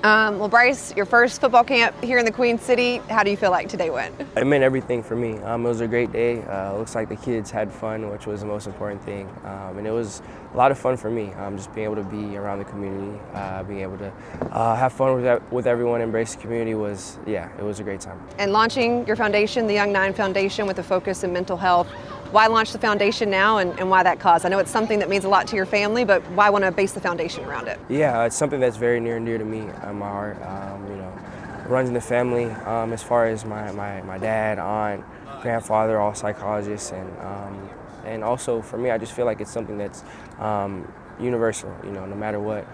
Well, Bryce, your first football camp here in the Queen City, how do you feel like today went? It meant everything for me. It was a great day. Looks like the kids had fun, which was the most important thing. And it was a lot of fun for me, just being able to be around the community, being able to have fun with everyone, embrace the community it was a great time. And launching your foundation, the Young Nine Foundation, with a focus in mental health, why launch the foundation now and why that cause? I know it's something that means a lot to your family, but why want to base the foundation around it? Yeah, it's something that's very near and dear to me, my heart. Runs in the family as far as my dad, aunt, grandfather, all psychologists, and also for me, I just feel like it's something that's universal. No matter what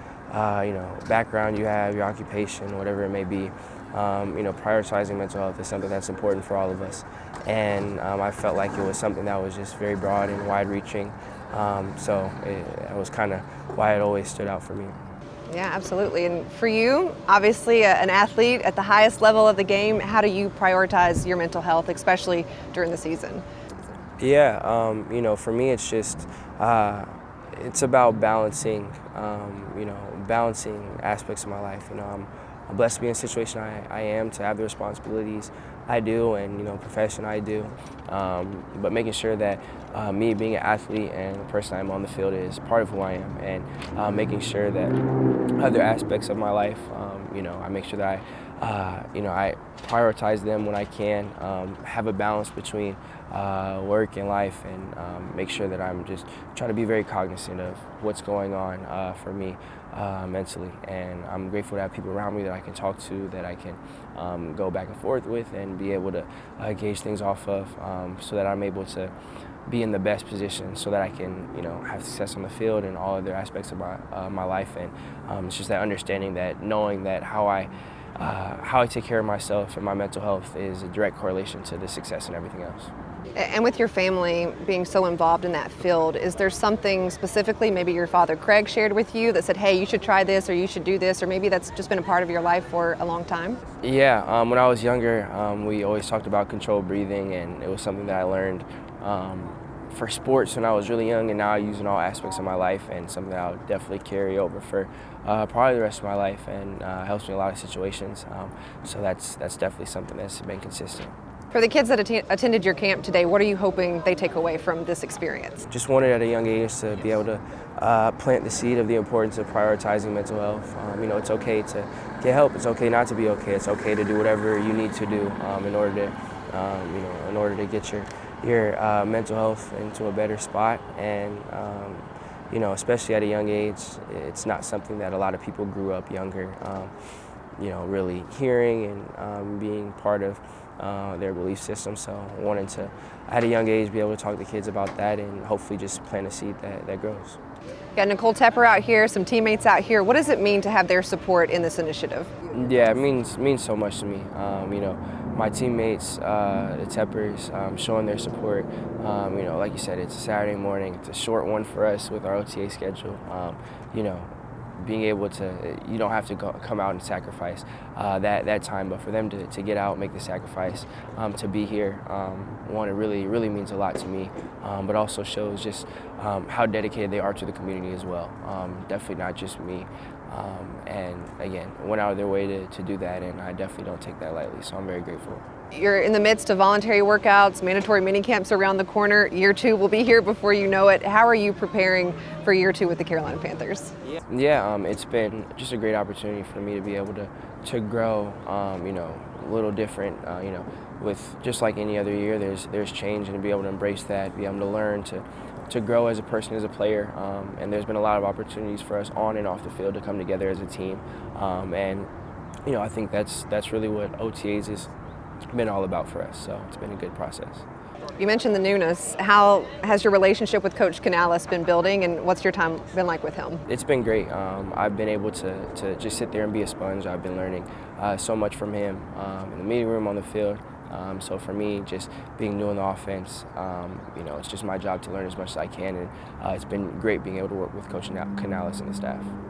background you have, your occupation, whatever it may be. Prioritizing mental health is something that's important for all of us, and I felt like it was something that was just very broad and wide-reaching. So it was kind of why it always stood out for me. Yeah, absolutely. And for you, obviously an athlete at the highest level of the game, how do you prioritize your mental health, especially during the season? Yeah, for me it's just, it's about balancing, balancing aspects of my life. I'm blessed to be in a situation I am, to have the responsibilities I do and profession I do, but making sure that me being an athlete and the person I am on the field is part of who I am, and making sure that other aspects of my life, I make sure that I prioritize them when I can, have a balance between work and life, and make sure that I'm just trying to be very cognizant of what's going on for me mentally. And I'm grateful to have people around me that I can talk to, that I can go back and forth with, and be able to gauge things off of, so that I'm able to be in the best position so that I can, have success on the field and all other aspects of my life. And it's just that understanding, that knowing that how I take care of myself and my mental health is a direct correlation to the success and everything else. And with your family being so involved in that field, is there something specifically maybe your father Craig shared with you that said, hey, you should try this, or you should do this, or maybe that's just been a part of your life for a long time? Yeah, when I was younger, we always talked about controlled breathing, and it was something that I learned for sports when I was really young, and now I use in all aspects of my life, and something that I'll definitely carry over for probably the rest of my life, and helps me in a lot of situations. So that's definitely something that's been consistent. For the kids that attended your camp today, what are you hoping they take away from this experience? Just wanted at a young age to be able to plant the seed of the importance of prioritizing mental health. It's okay to get help. It's okay not to be okay. It's okay to do whatever you need to do in order to get your mental health into a better spot. And especially at a young age, it's not something that a lot of people grew up younger, really hearing and being part of their belief system. So I wanted to, at a young age, be able to talk to kids about that, and hopefully just plant a seed that grows. Got Nicole Tepper out here, some teammates out here. What does it mean to have their support in this initiative? Yeah, it means so much to me. My teammates, the Teppers, showing their support. Like you said, it's a Saturday morning. It's a short one for us with our OTA schedule. Being able to, you don't have to come out and sacrifice that time, but for them to get out, make the sacrifice, to be here, it really means a lot to me, but also shows just how dedicated they are to the community as well. Definitely not just me, and again, went out of their way to do that, and I definitely don't take that lightly, so I'm very grateful. You're in the midst of voluntary workouts, mandatory mini camps around the corner. Year 2 will be here before you know it. How are you preparing for year 2 with the Carolina Panthers? Yeah, it's been just a great opportunity for me to be able to grow, a little different, with just like any other year, there's change, and to be able to embrace that, be able to learn to grow as a person, as a player, and there's been a lot of opportunities for us on and off the field to come together as a team, and I think that's really what OTAs has been all about for us, so it's been a good process. You mentioned the newness. How has your relationship with Coach Canales been building, and what's your time been like with him? It's been great. I've been able to just sit there and be a sponge. I've been learning so much from him in the meeting room, on the field. So for me, just being new in the offense, it's just my job to learn as much as I can, and it's been great being able to work with Coach Canales and the staff.